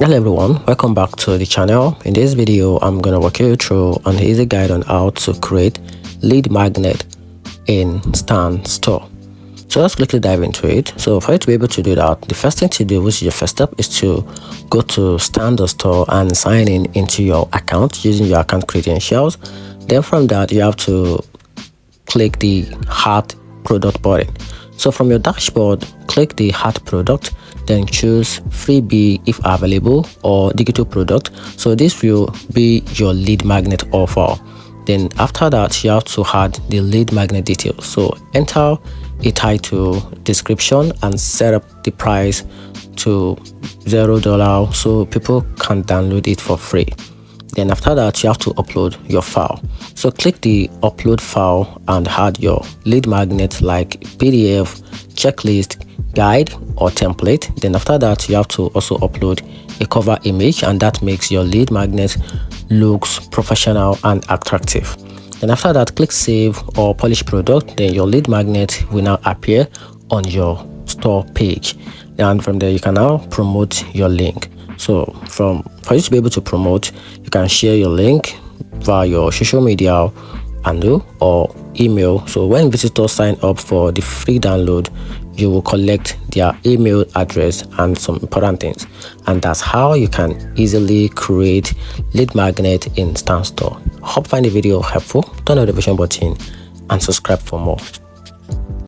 Hello everyone, welcome back to the channel. In this video I'm going to walk you through an easy guide on how to create lead magnet in Stan Store. So let's quickly dive into it. So for you to be able to do that, the first thing to do, which is your first step, is to go to Stan Store and sign in into your account using your account credentials. Then from that you have to click the Add Product button. So from your dashboard, click the Add Product, then choose freebie if available or digital product. So this will be your lead magnet offer. Then after that, you have to add the lead magnet details. So enter a title, description, and set up the price to $0 so people can download it for free. Then after that, you have to upload your file. So click the upload file and add your lead magnet like PDF, checklist, guide, or template. Then after that, you have to also upload a cover image, and that makes your lead magnet looks professional and attractive. Then after that, click save or polish product. Then your lead magnet will now appear on your store page, and from there you can now promote your link. So for you to be able to promote, you can share your link via your social media handle or email. So when visitors sign up for the free download, you will collect their email address and some important things. And that's how you can easily create lead magnet in Stan Store. Hope you find the video helpful. Turn on the notification button and subscribe for more.